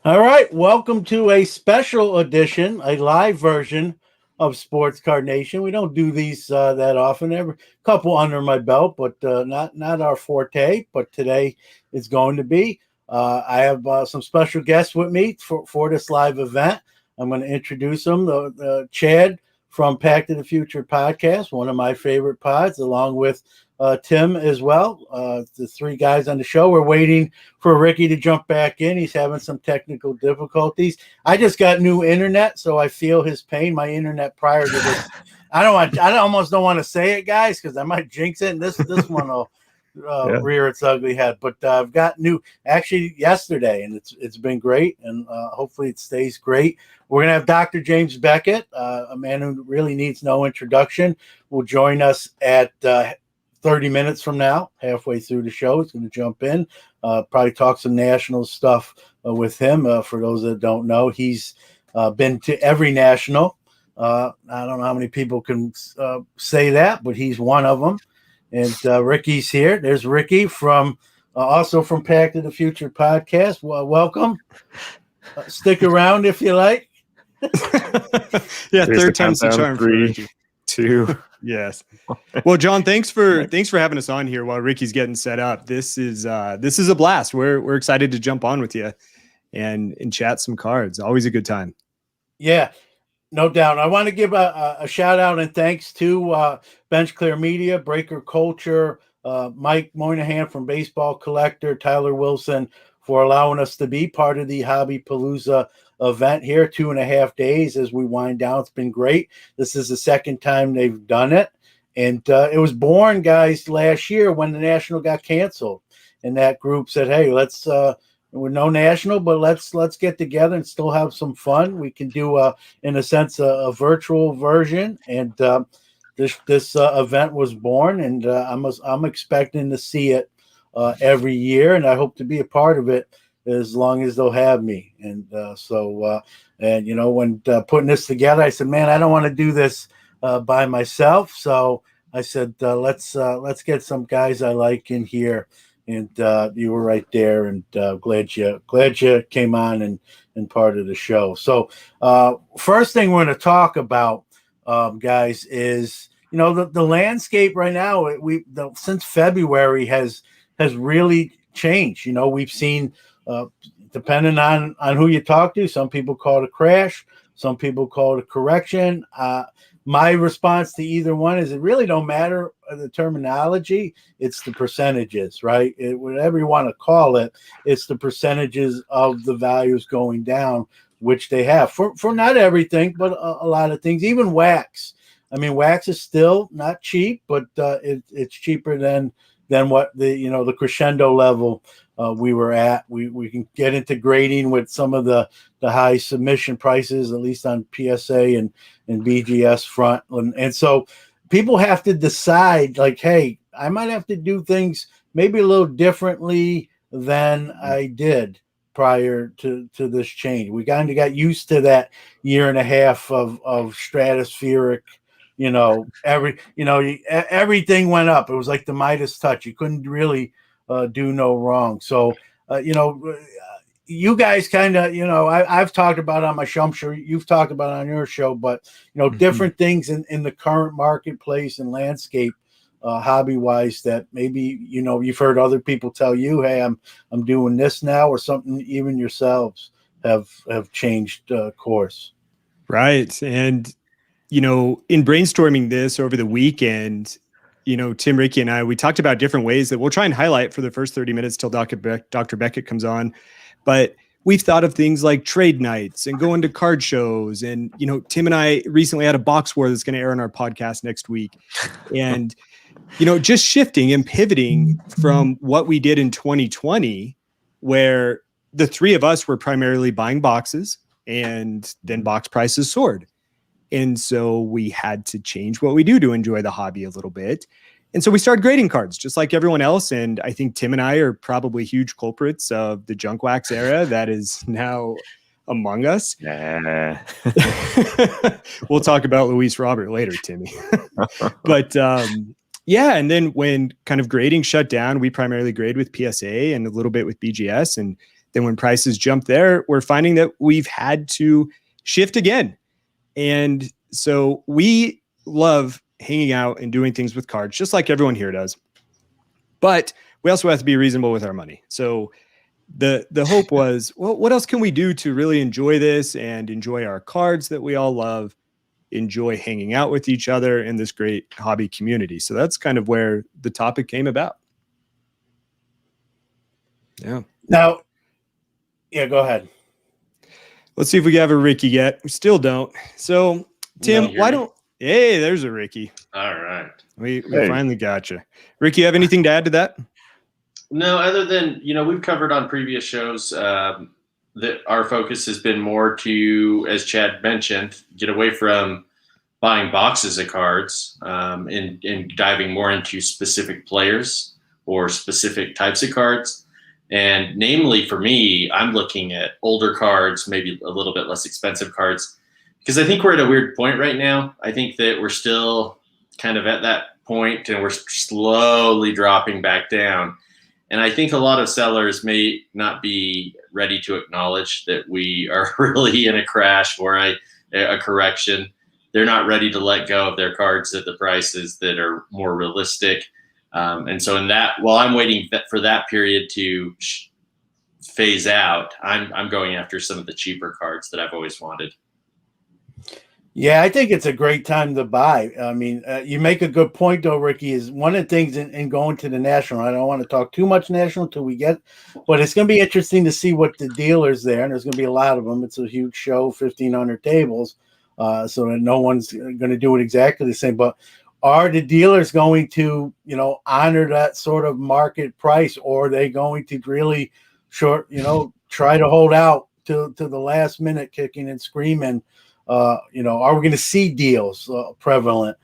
All right, welcome to a special edition, a live version of Sports Card Nation. We don't do these that often. Every couple under my belt, but not our forte. But today is going to be. I have some special guests with me for this live event. I'm going to introduce them. Chad from Pack to the Future podcast, one of my favorite pods, along with Tim as well. The three guys on the show. We're waiting for Ricky to jump back in. He's having some technical difficulties. I just got new internet, so I feel his pain. My internet prior to this, I almost don't want to say it, guys, because I might jinx it. And this one will rear its ugly head. But I've got new actually yesterday, and it's been great, and hopefully it stays great. We're gonna have Dr. James Beckett, a man who really needs no introduction, will join us at 30 minutes from now, halfway through the show. He's going to jump in, probably talk some national stuff with him. For those that don't know, he's been to every national. I don't know how many people can say that, but he's one of them. And Ricky's here. There's Ricky from also from Pack to the Future podcast. Well, welcome. Stick around if you like. Yeah, third time's the charm. 3, 2. Yes. Well, John, thanks for having us on here while Ricky's getting set up. This is a blast. We're excited to jump on with you and chat some cards. Always a good time. Yeah, no doubt. I want to give a shout out and thanks to Bench Clear Media, Breaker Culture, Mike Moynihan from Baseball Collector, Tyler Wilson for allowing us to be part of the Hobbypalooza event here, 2.5 days as we wind down. It's been great. This is the second time they've done it. And it was born, guys, last year when the National got canceled. And that group said, hey, let's we're no national, but let's get together and still have some fun. We can do, in a sense, a virtual version. And this event was born, and I'm expecting to see it every year, and I hope to be a part of it as long as they'll have me. And and you know, when putting this together, I said, man, I don't want to do this by myself. So I said, let's get some guys I like in here. And you were right there, and glad you came on and part of the show. So first thing we're going to talk about, guys, is the landscape right now. Since February has really changed. We've seen, depending on who you talk to, some people call it a crash, some people call it a correction. My response to either one is it really don't matter the terminology. It's the percentages, right? Whatever you want to call it, it's the percentages of the values going down, which they have for not everything, but a lot of things, even wax. I mean, wax is still not cheap, but it's cheaper than what the crescendo level we were at. We can get into grading with some of the high submission prices, at least on PSA and BGS front. And so people have to decide, like, hey, I might have to do things maybe a little differently than I did prior to this change. We kind of got used to that year and a half of stratospheric. Everything went up. It was like the Midas touch. You couldn't really do no wrong. So, you guys kind of, I've talked about it on my show. I'm sure you've talked about it on your show, but, different things in the current marketplace and landscape, hobby-wise, that maybe, you've heard other people tell you, hey, I'm doing this now, or something even yourselves have changed course. Right. And in brainstorming this over the weekend, Tim, Ricky, and I, we talked about different ways that we'll try and highlight for the first 30 minutes till Dr. Beckett comes on. But we've thought of things like trade nights and going to card shows. And, Tim and I recently had a box war that's going to air on our podcast next week. And, just shifting and pivoting from what we did in 2020, where the three of us were primarily buying boxes and then box prices soared. And so we had to change what we do to enjoy the hobby a little bit. And so we started grading cards just like everyone else. And I think Tim and I are probably huge culprits of the junk wax era that is now among us. Yeah. We'll talk about Luis Robert later, Timmy. But yeah, and then when kind of grading shut down, we primarily grade with PSA and a little bit with BGS. And then when prices jump there, we're finding that we've had to shift again. And so we love hanging out and doing things with cards, just like everyone here does. But we also have to be reasonable with our money. So the hope was, well, what else can we do to really enjoy this and enjoy our cards that we all love, enjoy hanging out with each other in this great hobby community? So that's kind of where the topic came about. Yeah. Now, yeah, go ahead. Let's see if we have a Ricky yet. We still don't. So, Tim, why don't... Hey, there's a Ricky. All right. We finally got you. Ricky, you have anything to add to that? No, other than, we've covered on previous shows that our focus has been more to, as Chad mentioned, get away from buying boxes of cards and diving more into specific players or specific types of cards. And namely for me, I'm looking at older cards, maybe a little bit less expensive cards, because I think we're at a weird point right now. I think that we're still kind of at that point and we're slowly dropping back down. And I think a lot of sellers may not be ready to acknowledge that we are really in a crash or a correction. They're not ready to let go of their cards at the prices that are more realistic. And so in that, while I'm waiting for that period to phase out, I'm going after some of the cheaper cards that I've always wanted. Yeah, I think it's a great time to buy. I mean, you make a good point, though, Ricky, is one of the things in going to the National, I don't want to talk too much National until we get, but it's going to be interesting to see what the dealers there, and there's going to be a lot of them. It's a huge show, 1,500 tables, so that no one's going to do it exactly the same. But are the dealers going to, honor that sort of market price, or are they going to really try to hold out to the last minute, kicking and screaming? Are we going to see deals prevalent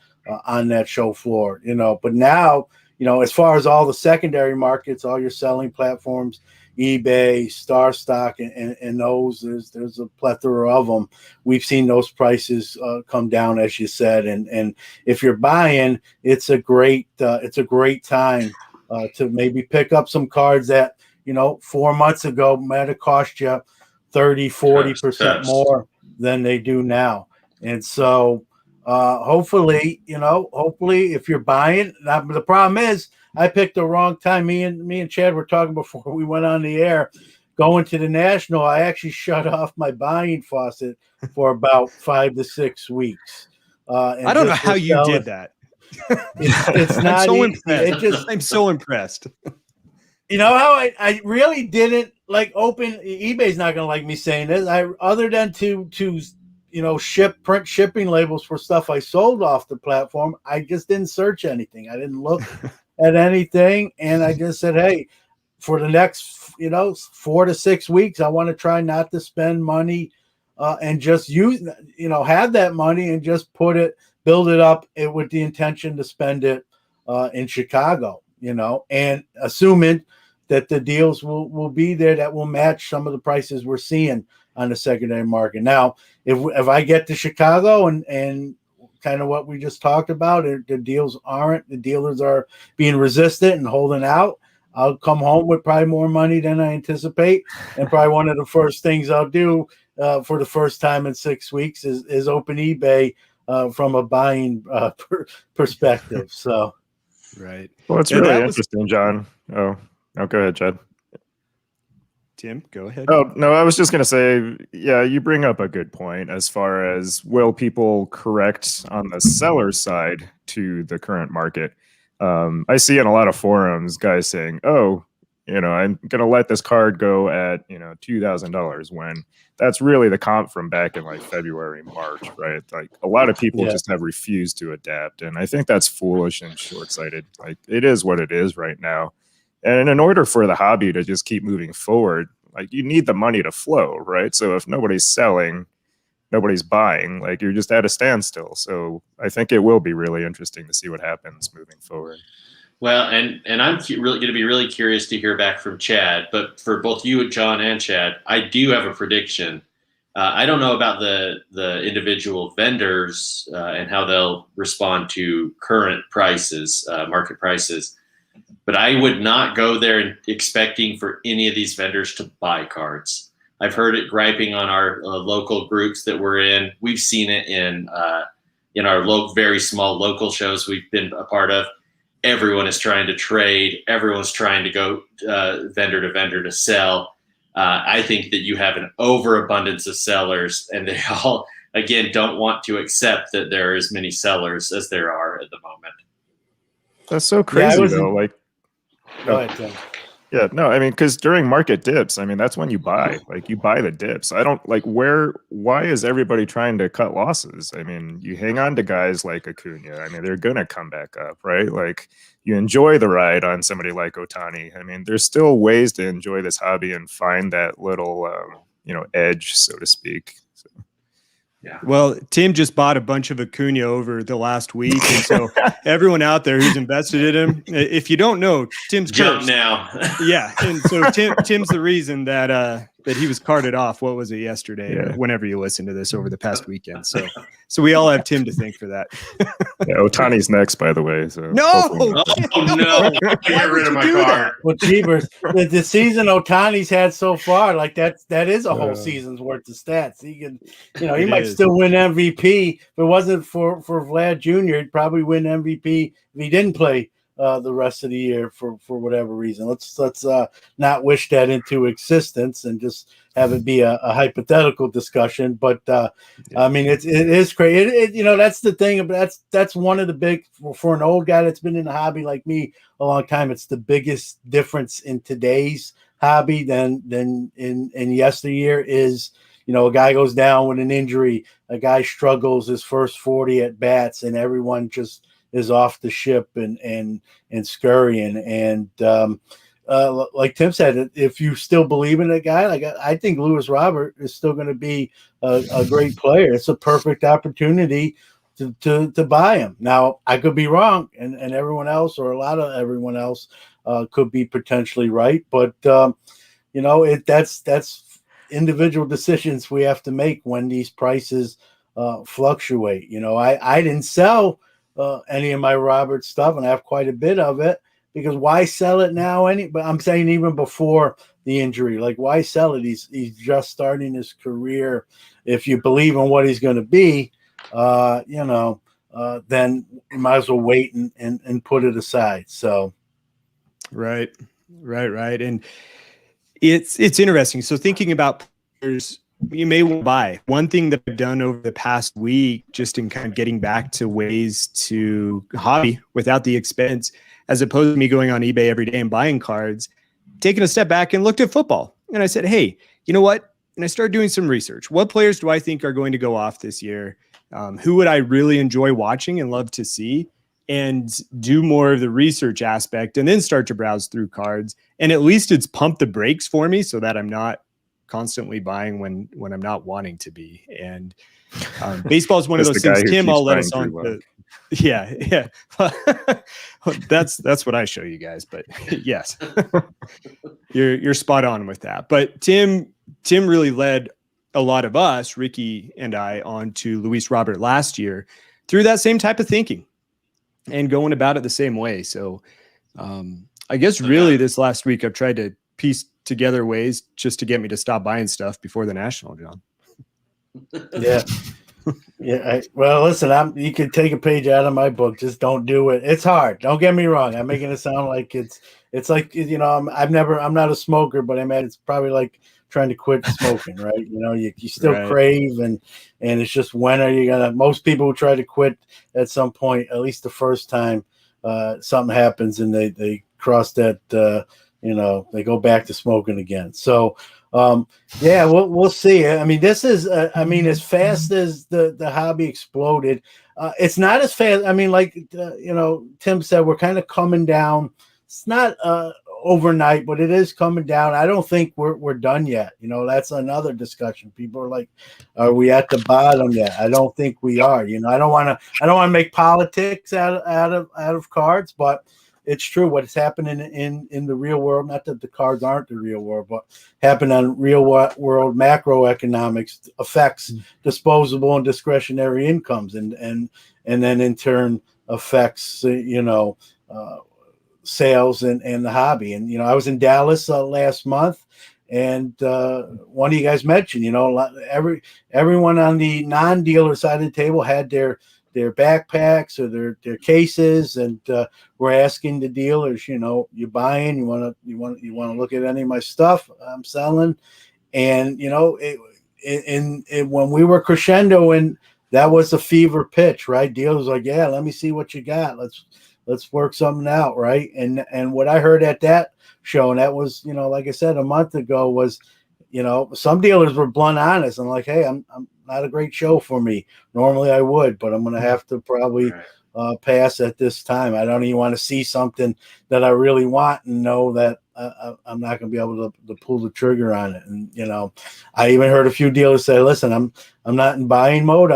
on that show floor? But now, as far as all the secondary markets, all your selling platforms, eBay, Star Stock, and those, there's a plethora of them. We've seen those prices come down, as you said, and if you're buying, it's a great time to maybe pick up some cards that 4 months ago might have cost you 30-40% more than they do now. And so hopefully if you're buying, the problem is I picked the wrong time. Me and Chad were talking before we went on the air. Going to the National, I actually shut off my buying faucet for about 5 to 6 weeks. I don't know how you did that. It's not so impressed. I'm so impressed. You know how I really didn't open. eBay's not going to like me saying this. Other than to print shipping labels for stuff I sold off the platform, I just didn't search anything. I didn't look at anything, and I just said, hey, for the next 4 to 6 weeks, I want to try not to spend money and just have that money and just build it up with the intention to spend it in Chicago, and assuming that the deals will be there that will match some of the prices we're seeing on the secondary market. Now, if I get to Chicago and kind of what we just talked about, the deals aren't, the dealers are being resistant and holding out, I'll come home with probably more money than I anticipate. And probably one of the first things I'll do for the first time in 6 weeks is open eBay from a buying perspective. So, right. Well, it's really interesting, John. Oh, go ahead, Chad. Tim, go ahead. Oh, no, I was just going to say, yeah, you bring up a good point as far as will people correct on the seller side to the current market. I see in a lot of forums guys saying, oh, I'm going to let this card go at, $2,000 when that's really the comp from back in February, March, right? A lot of people just have refused to adapt. And I think that's foolish and short-sighted. It is what it is right now. And in order for the hobby to just keep moving forward, you need the money to flow, right? So if nobody's selling, nobody's buying, you're just at a standstill. So I think it will be really interesting to see what happens moving forward. Well, and I'm really going to be really curious to hear back from Chad. But for both you, John, and Chad, I do have a prediction. I don't know about the individual vendors and how they'll respond to current prices, market prices. But I would not go there expecting for any of these vendors to buy cards. I've heard it griping on our local groups that we're in. We've seen it in our very small local shows we've been a part of. Everyone is trying to trade. Everyone's trying to go vendor to vendor to sell. I think that you have an overabundance of sellers, and they all, again, don't want to accept that there are as many sellers as there are at the moment. That's so crazy, though. Like, go ahead, Tim. Yeah, no, I mean, because during market dips, I mean, that's when you buy. Like, you buy the dips. I don't like why is everybody trying to cut losses? I mean, you hang on to guys like Acuna. I mean, they're going to come back up, right? Like, you enjoy the ride on somebody like Ohtani. I mean, there's still ways to enjoy this hobby and find that little, edge, so to speak. So. Yeah. Well, Tim just bought a bunch of Acuna over the last week, and so everyone out there who's invested in him, if you don't know, Tim's jump cursed. Now. Yeah, and so Tim's the reason that he was carted off. What was it yesterday? Yeah. Or whenever you listen to this over the past weekend. So we all have Tim to thank for that. Yeah, Ohtani's next, by the way. So no, no, get rid of my card. Well, Cheevers, the season Ohtani's had so far, like that is a whole season's worth of stats. He can, he might still win MVP. If it wasn't for Vlad Jr., he'd probably win MVP if he didn't play the rest of the year for whatever reason. Let's not wish that into existence and just have it be a hypothetical discussion. But I mean, it is crazy. That's the thing. That's one of the big, for an old guy that's been in the hobby like me a long time. It's the biggest difference in today's hobby than in yesteryear is. A guy goes down with an injury, a guy struggles his first 40 at bats, and everyone just is off the ship and scurrying. And like Tim said, if you still believe in a guy, like I think Luis Robert is still going to be a great player. It's a perfect opportunity to buy him. Now, I could be wrong, and everyone else, or a lot of everyone else, could be potentially right. But that's individual decisions we have to make when these prices fluctuate. I didn't sell any of my Robert stuff, and I have quite a bit of it, because why sell it now? But I'm saying even before the injury, like, why sell it? He's just starting his career. If you believe in what he's going to be, then you might as well wait and put it aside. So, right, and it's interesting. So thinking about players you may want to buy. One thing that I've done over the past week, just in kind of getting back to ways to hobby without the expense, as opposed to me going on eBay every day and buying cards, taking a step back and looked at football. And I said, hey, you know what? And I started doing some research. What players do I think are going to go off this year? Who would I really enjoy watching and love to see? And do more of the research aspect, and then start to browse through cards. And at least it's pumped the brakes for me so that I'm not constantly buying when I'm not wanting to be. And baseball is one of those things. Tim, I'll let us on to. Yeah. That's what I show you guys. But yes, you're spot on with that. But Tim really led a lot of us, Ricky and I, on to Luis Robert last year through that same type of thinking and going about it the same way. So I guess really this last week I've tried to piece together ways just to get me to stop buying stuff before the National, John. Yeah. Yeah. Well, listen, you can take a page out of my book. Just don't do it. It's hard. Don't get me wrong. I'm making it sound like it's like, I'm not a smoker, but it's probably like trying to quit smoking, right? You still crave, and it's just, when are you gonna? Most people who try to quit at some point, at least the first time, something happens and they cross that, they go back to smoking again. So, we'll see. I mean, this is, as fast as the hobby exploded, it's not as fast. I mean, like, Tim said, we're kind of coming down. It's not overnight, but it is coming down. I don't think we're done yet. That's another discussion. People are like, are we at the bottom yet? I don't think we are. I don't want to make politics out of cards, but it's true what's happening in the real world. Not that the cards aren't the real world, but happen on real world macroeconomics affects disposable and discretionary incomes, and then in turn affects sales and the hobby. And, I was in Dallas last month, and one of you guys mentioned, everyone on the non-dealer side of the table had their backpacks or their cases, and we're asking the dealers, you buying, you want to look at any of my stuff I'm selling. And when we were crescendo, and that was a fever pitch, right? Dealers like, yeah, let me see what you got. Let's work something out, right? And what I heard at that show, and that was, like I said, a month ago, was, some dealers were blunt honest. I'm like, hey, I'm not a great show for me. Normally I would, but I'm going to have to probably pass at this time. I don't even want to see something that I really want and know that I'm not going to be able to pull the trigger on it. And, I even heard a few dealers say, listen, I'm not in buying mode.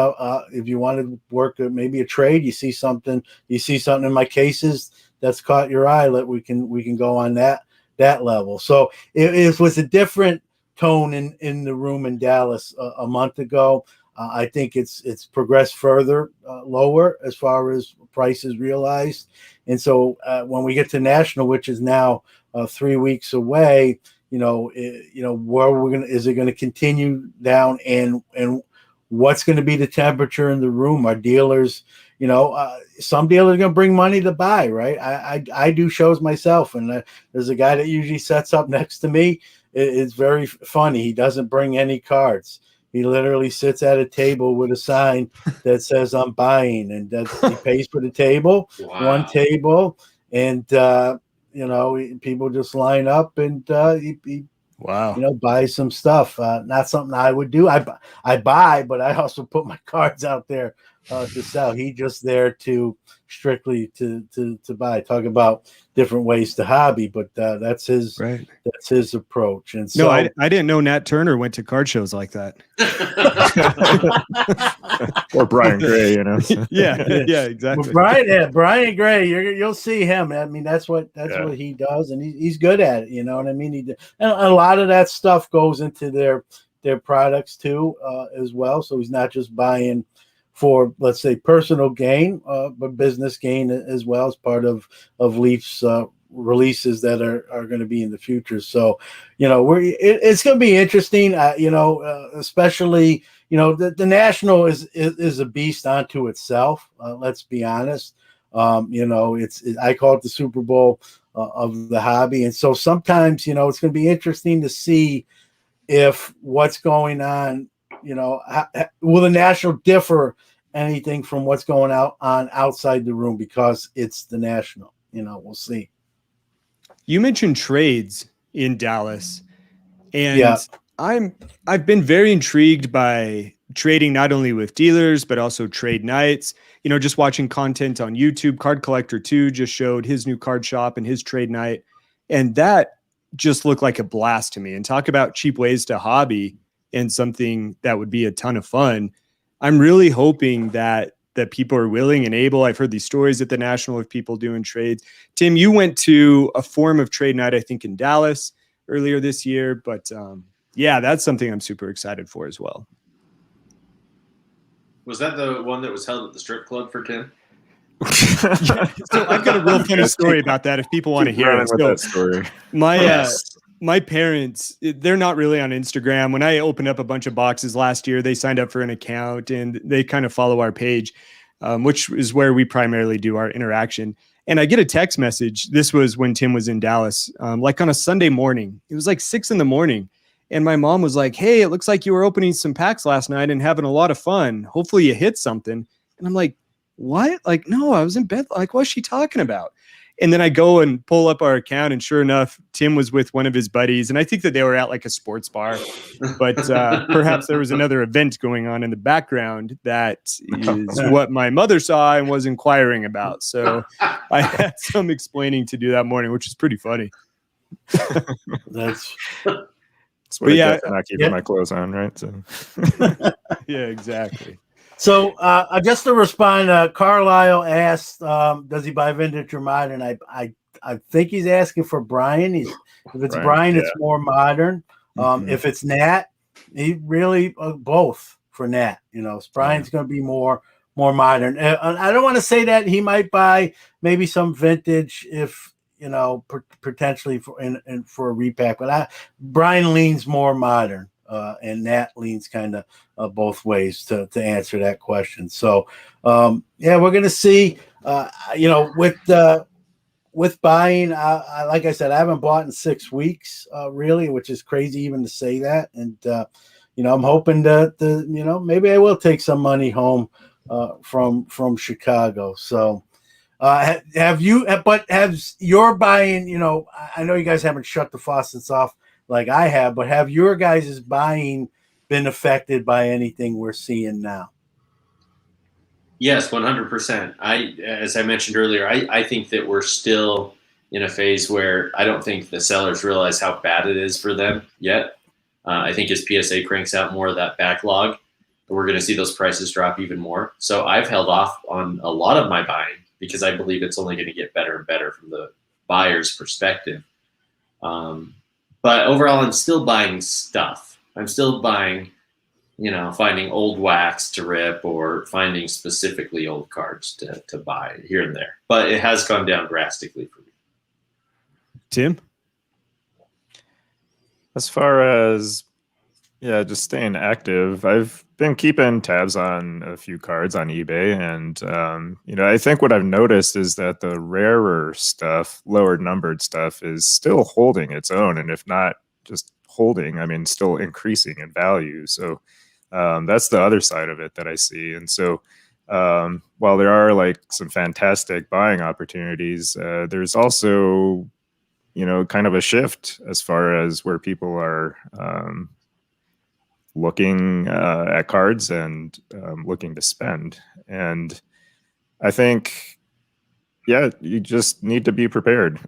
If you want to work maybe a trade, you see something in my cases that's caught your eye, that we can go on that level. So it was a different tone in the room in Dallas a month ago. I think it's progressed further lower as far as prices realized. And so when we get to national, which is now 3 weeks away, where is it going to continue down, and what's going to be the temperature in the room? Are dealers, some dealers are going to bring money to buy, right? I do shows myself, and there's a guy that usually sets up next to me. It's very funny. He doesn't bring any cards. He literally sits at a table with a sign that says I'm buying, and he pays for the table, one table, and people just line up, and he buy some stuff. Not something I would do. I buy, but I also put my cards out there to sell. He just there to strictly to buy. Talk about different ways to hobby, but that's his approach. And so, no, I didn't know Nat Turner went to card shows like that. Or Brian Gray, yeah, exactly. Well, Brian Gray, you'll see him. I mean, that's what he does, and he's good at it. You know what I mean? And a lot of that stuff goes into their products too, as well. So he's not just buying for, let's say, personal gain, but business gain as well, as part of Leaf's releases that are going to be in the future. So, it's going to be interesting. Especially, the national is a beast unto itself. Let's be honest. I call it the Super Bowl of the hobby, and so sometimes, it's going to be interesting to see if what's going on. Will the national differ anything from what's going on outside the room, because it's the national? We'll see. You mentioned trades in Dallas, and I've been very intrigued by trading, not only with dealers, but also trade nights. Just watching content on YouTube. Card Collector 2 just showed his new card shop and his trade night, and that just looked like a blast to me. And talk about cheap ways to hobby and something that would be a ton of fun. I'm really hoping that people are willing and able. I've heard these stories at the National of people doing trades. Tim, you went to a form of trade night, I think, in Dallas earlier this year. But that's something I'm super excited for as well. Was that the one that was held at the strip club for Tim? So I've got a real funny story about that if people want to hear it. That story. My parents, they're not really on Instagram. When I opened up a bunch of boxes last year, they signed up for an account and they kind of follow our page, which is where we primarily do our interaction. And I get a text message. This was when Tim was in Dallas, like on a Sunday morning. It was like 6 a.m. And my mom was like, hey, it looks like you were opening some packs last night and having a lot of fun. Hopefully you hit something. And I'm like, what? Like, no, I was in bed. Like, what's she talking about? And then I go and pull up our account, and sure enough, Tim was with one of his buddies. And I think that they were at like a sports bar, but perhaps there was another event going on in the background. That is what my mother saw and was inquiring about. So I had some explaining to do that morning, which is pretty funny. That's what I get for not keeping my clothes on, right? So yeah, exactly. So just to respond, Carlisle asked, does he buy vintage or modern? I think he's asking for Brian. If it's Brian, it's more modern. If it's Nat, he really both for Nat. Brian's going to be more modern. I don't want to say that he might buy maybe some vintage if potentially for a repack. But Brian leans more modern, and Nat leans kind of both ways to answer that question. So, we're going to see. With buying, I like I said, I haven't bought in 6 weeks, really, which is crazy even to say that. And I'm hoping that maybe I will take some money home from Chicago. So. Have your buying, I know you guys haven't shut the faucets off like I have, but have your guys' buying been affected by anything we're seeing now? Yes, 100%. As I mentioned earlier, I think that we're still in a phase where I don't think the sellers realize how bad it is for them yet. I think as PSA cranks out more of that backlog, we're going to see those prices drop even more. So I've held off on a lot of my buying because I believe it's only going to get better and better from the buyer's perspective. But overall, I'm still buying stuff. I'm still buying, finding old wax to rip or finding specifically old cards to buy here and there. But it has gone down drastically for me. Tim? As far as, just staying active, I've been keeping tabs on a few cards on eBay. And, I think what I've noticed is that the rarer stuff, lower numbered stuff, is still holding its own. And if not just holding, still increasing in value. So that's the other side of it that I see. And so while there are like some fantastic buying opportunities, there's also, kind of a shift as far as where people are looking at cards and looking to spend. And I think, you just need to be prepared.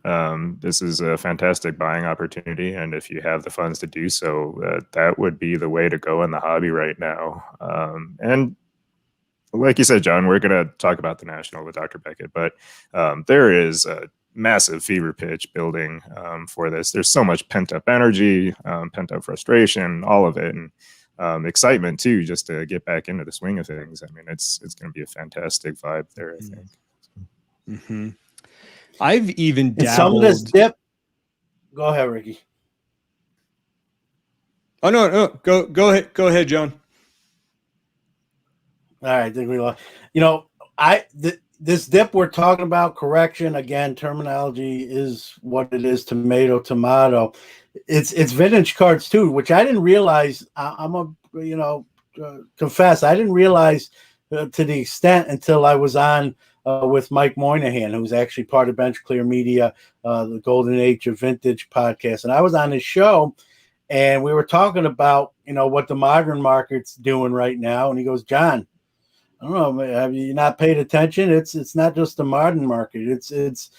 This is a fantastic buying opportunity. And if you have the funds to do so, that would be the way to go in the hobby right now. And like you said, John, we're going to talk about the National with Dr. Beckett, but there is a massive fever pitch building for this. There's so much pent up energy, pent up frustration, all of it. And excitement too, just to get back into the swing of things. It's going to be a fantastic vibe there, I think. Mm-hmm. I've even dabbled. Some of this dip. Go ahead, Ricky. Oh no, go ahead, John. All right, I think we lost. This dip we're talking about, correction again, terminology is what it is. Tomato. It's vintage cards too, which I didn't realize. Confess, I didn't realize to the extent until I was on with Mike Moynihan, who's actually part of Bench Clear Media, the Golden Age of Vintage podcast, and I was on his show, and we were talking about what the modern market's doing right now, and he goes, John, I don't know, have you not paid attention? It's not just the modern market; it's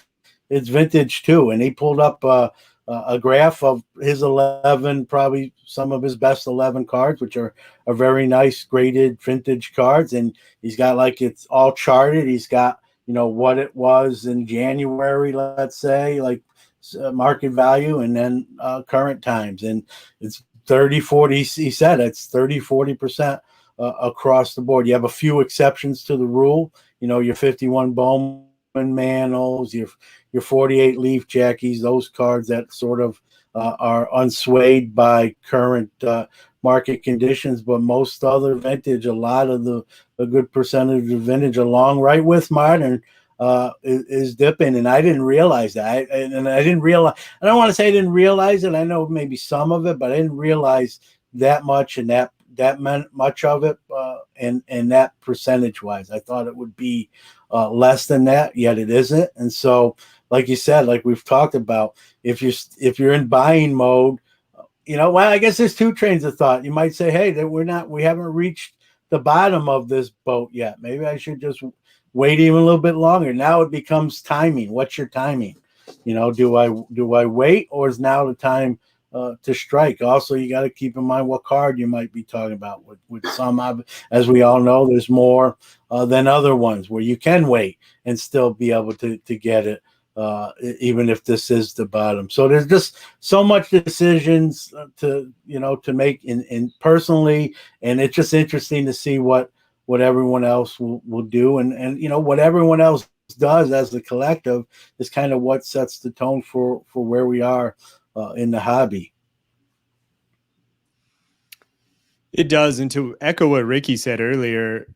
vintage too. And he pulled up a graph of his 11, probably some of his best 11 cards, which are very nice graded vintage cards. And he's got it's all charted. He's got, what it was in January, let's say, market value, and then current times. And it's 30, 40, he said it's 30, 40% across the board. You have a few exceptions to the rule, your 51 Bowman Manos, your 48 Leaf Jackies, those cards that sort of are unswayed by current market conditions. But most other vintage, a lot of a good percentage of vintage along right with modern is dipping. And I didn't realize that. I didn't realize, I don't want to say I didn't realize it. I know maybe some of it, but I didn't realize that much and that much of it and that percentage wise. I thought it would be less than that, yet it isn't. And so, like you said, like we've talked about, if you're in buying mode, I guess there's two trains of thought. You might say, hey, we haven't reached the bottom of this boat yet. Maybe I should just wait even a little bit longer. Now it becomes timing. What's your timing? Do I wait, or is now the time to strike? Also, you got to keep in mind what card you might be talking about. With some, as we all know, there's more than other ones where you can wait and still be able to get it, even if this is the bottom. So there's just so much decisions to make in personally, and it's just interesting to see what everyone else will do, and what everyone else does as the collective is kind of what sets the tone for where we are in the hobby. It does. And to echo what Ricky said earlier,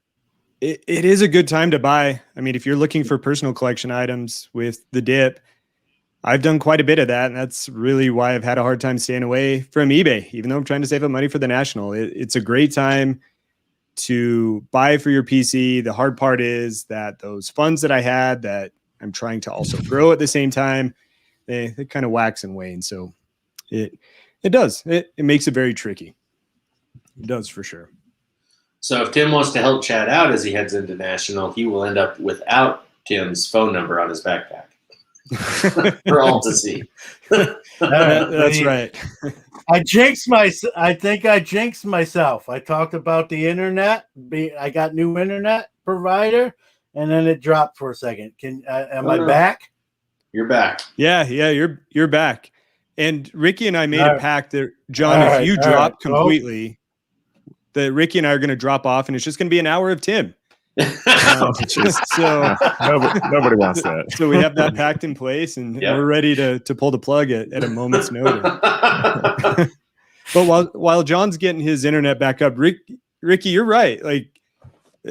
it is a good time to buy. I mean, if you're looking for personal collection items with the dip, I've done quite a bit of that. And that's really why I've had a hard time staying away from eBay, even though I'm trying to save up money for the National. It's a great time to buy for your PC. The hard part is that those funds that I had that I'm trying to also grow at the same time, they kind of wax and wane. So it does. It makes it very tricky. It does for sure. So if Tim wants to help Chad out as he heads into National, he will end up without Tim's phone number on his backpack for all to see. That's right. I think I jinxed myself. I talked about the internet. I got new internet provider, and then it dropped for a second. Am I back? You're back. Yeah, you're back. And Ricky and I made a pact that, John, if you drop completely, that Ricky and I are going to drop off, and it's just going to be an hour of Tim. So nobody wants that. So we have that pact in place, and we're ready to pull the plug at a moment's notice. But while John's getting his internet back up, Ricky, you're right. Like,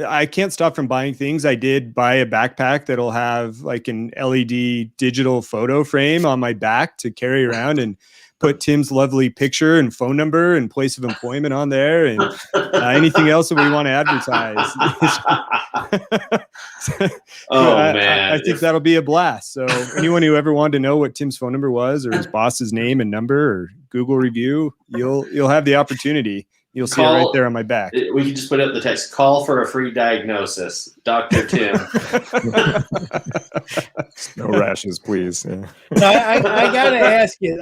I can't stop from buying things. I did buy a backpack that'll have like an LED digital photo frame on my back to carry around and put Tim's lovely picture and phone number and place of employment on there, and anything else that we want to advertise. Man. I think that'll be a blast. So anyone who ever wanted to know what Tim's phone number was, or his boss's name and number, or Google review, you'll have the opportunity. You'll see it right there on my back. We can just put up the text, call for a free diagnosis. Dr. Tim. No rashes, please. Yeah. No, I got to ask you.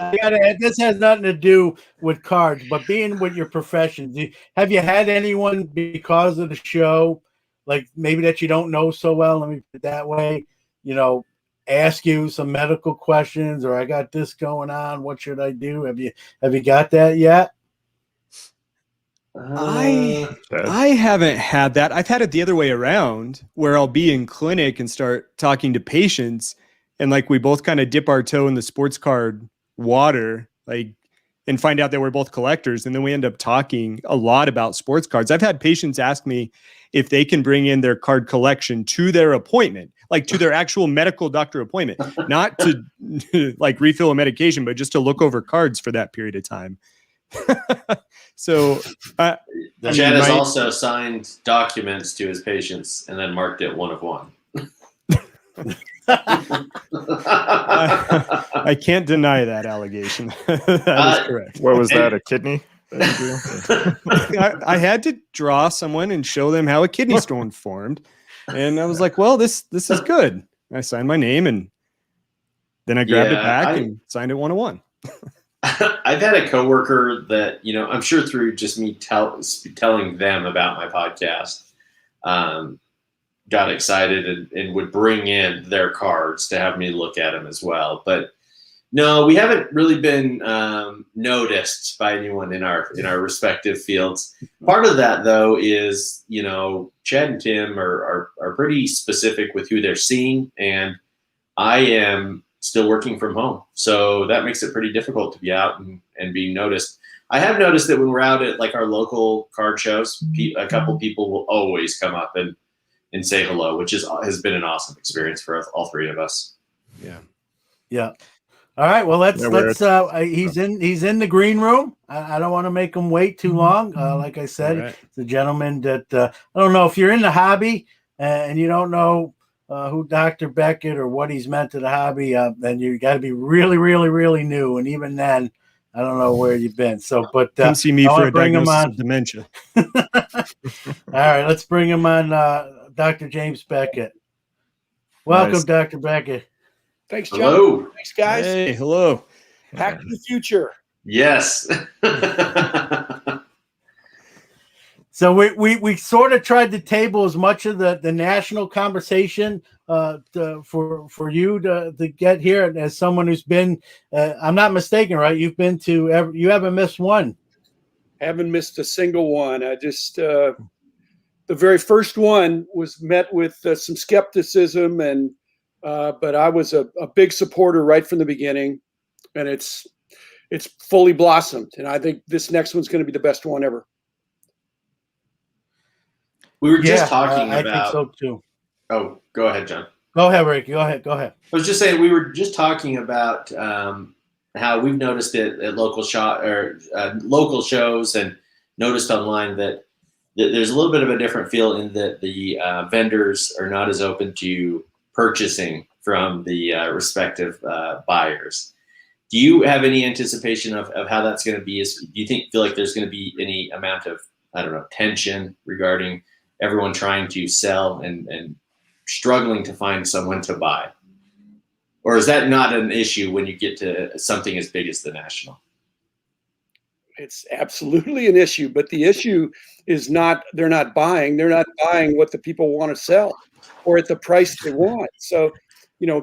This has nothing to do with cards, but being with your profession, have you had anyone, because of the show, like maybe that you don't know so well, let me put it that way, ask you some medical questions, or I got this going on, what should I do? Have you got that yet? I haven't had that. I've had it the other way around, where I'll be in clinic and start talking to patients, and like we both kind of dip our toe in the sports card water, like, and find out that we're both collectors, and then we end up talking a lot about sports cards. I've had patients ask me if they can bring in their card collection to their appointment, like to their actual medical doctor appointment, not to like refill a medication, but just to look over cards for that period of time. So Chad has also signed documents to his patients and then marked it 1 of 1. I can't deny that allegation. That is correct. What was that? A kidney? I had to draw someone and show them how a kidney stone formed, and I was like, "Well, this is good." I signed my name, and then I grabbed it back and signed it 1 of 1. I've had a coworker that, I'm sure through just me telling them about my podcast, got excited and would bring in their cards to have me look at them as well. But no, we haven't really been noticed by anyone in our respective fields. Part of that, though, is, Chad and Tim are pretty specific with who they're seeing, and I am still working from home. So that makes it pretty difficult to be out and being noticed. I have noticed that when we're out at like our local card shows, a couple people will always come up and say hello, which has been an awesome experience for all 3 of us. Yeah. All right. Well, let's he's in the green room. I don't want to make him wait too long. Like I said, it's a gentleman that I don't know if you're in the hobby and you don't know who Dr. Beckett or what he's meant to the hobby, then you got to be really, really, really new. And even then, I don't know where you've been. So, but come see me for a diagnosis of dementia. All right, let's bring him on, Dr. James Beckett. Welcome, nice. Dr. Beckett. Thanks, John. Hello. Thanks, guys. Hey, hello. Back to the future. Yes. So we sort of tried to table as much of the national conversation for you to get here as someone who's been, I'm not mistaken, right? You've been to, you haven't missed one. Haven't missed a single one. I just, the very first one was met with some skepticism and but I was a big supporter right from the beginning, and it's fully blossomed. And I think this next one's going to be the best one ever. We were just talking I about. think so too. Oh, go ahead, John. Go ahead, Rick. Go ahead. I was just saying we were just talking about how we've noticed it at local local shows, and noticed online that there's a little bit of a different feel in that the vendors are not as open to purchasing from the respective buyers. Do you have any anticipation of how that's going to be? Do you feel like there's going to be any amount of, I don't know, tension regarding everyone trying to sell and struggling to find someone to buy? Or is that not an issue when you get to something as big as the National? It's absolutely an issue, but the issue is not they're not buying. They're not buying what the people want to sell or at the price they want. So,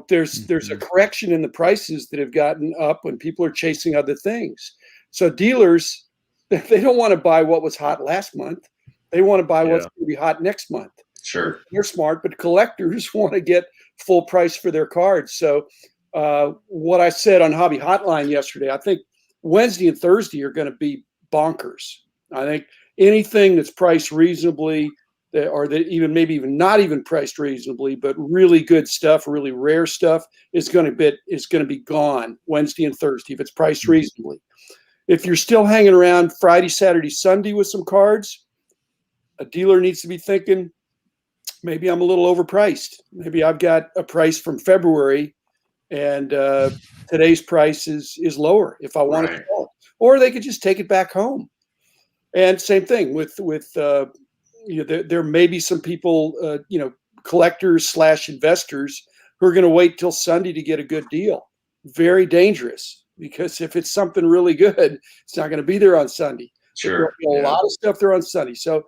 there's a correction in the prices that have gotten up when people are chasing other things. So dealers, they don't want to buy what was hot last month. They want to buy what's going to be hot next month. Sure. They're smart, but collectors want to get full price for their cards. So what I said on Hobby Hotline yesterday, I think Wednesday and Thursday are going to be bonkers. I think anything that's priced reasonably, or that maybe even not even priced reasonably, but really good stuff, really rare stuff, is going to be gone Wednesday and Thursday if it's priced reasonably. If you're still hanging around Friday, Saturday, Sunday with some cards, a dealer needs to be thinking, maybe I'm a little overpriced. Maybe I've got a price from February and today's price is lower if I want to sell it. Or they could just take it back home. And same thing with there may be some people, collectors / investors who are going to wait till Sunday to get a good deal. Very dangerous, because if it's something really good, it's not going to be there on Sunday. Sure. There'll be a lot of stuff there on Sunday. So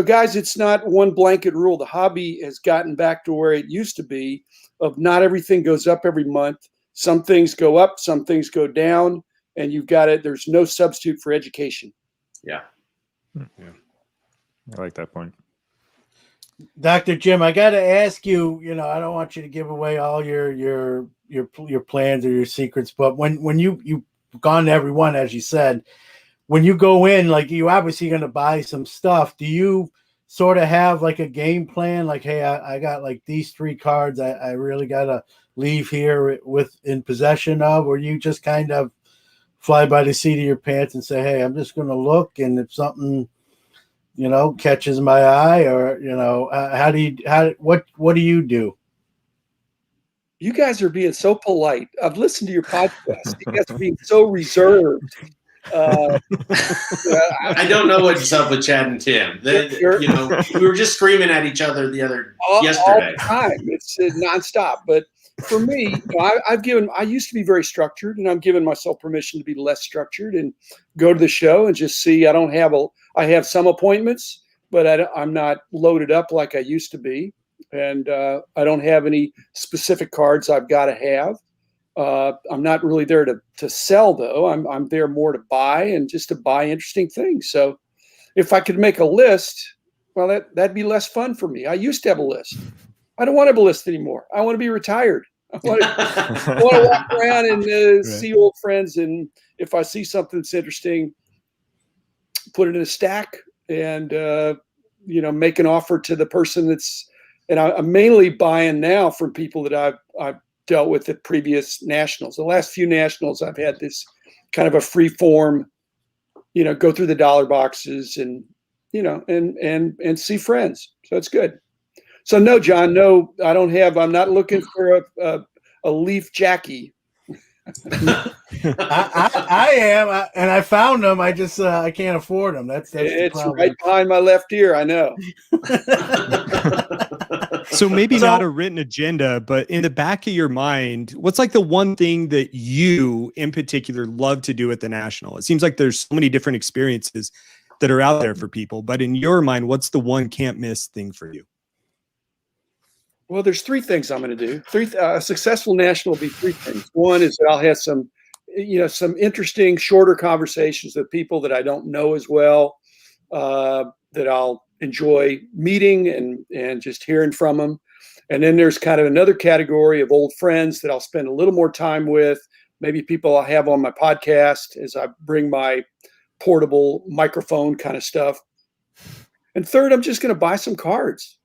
guys, it's not one blanket rule. The hobby has gotten back to where it used to be, of not everything goes up every month. Some things go up, some things go down, and you've got it. There's no substitute for education. Yeah. I like that point. Dr. Jim, I got to ask you, I don't want you to give away all your plans or your secrets, but when you've gone to every one, as you said, when you go in, like, you obviously going to buy some stuff. Do you sort of have like a game plan? Like, hey, I got like these 3 cards I really got to leave here in possession of, or you just kind of fly by the seat of your pants and say, hey, I'm just going to look, and if something, catches my eye, or, what do you do? You guys are being so polite. I've listened to your podcast. You guys are being so reserved. I don't know what's up with Chad and Tim. We were just screaming at each other yesterday. All the time. It's nonstop. But for me, I used to be very structured, and I'm giving myself permission to be less structured and go to the show and just see. I have some appointments, but I'm not loaded up like I used to be, and I don't have any specific cards I've got to have. I'm not really there to sell, though. I'm there more to buy, and just to buy interesting things. So if I could make a list, well, that'd be less fun for me. I used to have a list. I don't want to have a list anymore. I want to be retired. I want to walk around and see old friends, and if I see something that's interesting, put it in a stack and make an offer to the person that's. And I'm mainly buying now from people that I've dealt with at previous nationals. The last few nationals, I've had this kind of a free form, go through the dollar boxes and and see friends. So it's good. So no, John, no, I'm not looking for a Leaf Jackie. I am, and I found them. I just I can't afford them. That's it's right behind my left ear. I know. So maybe not a written agenda, but in the back of your mind, what's like the one thing that you in particular love to do at the National? It seems like there's so many different experiences that are out there for people, but in your mind, what's the one can't miss thing for you? Well, there's 3 things I'm going to do. A successful national will be 3 things. One is that I'll have some interesting, shorter conversations with people that I don't know as well, that I'll enjoy meeting and just hearing from them. And then there's kind of another category of old friends that I'll spend a little more time with, maybe people I have on my podcast as I bring my portable microphone kind of stuff. And third, I'm just going to buy some cards.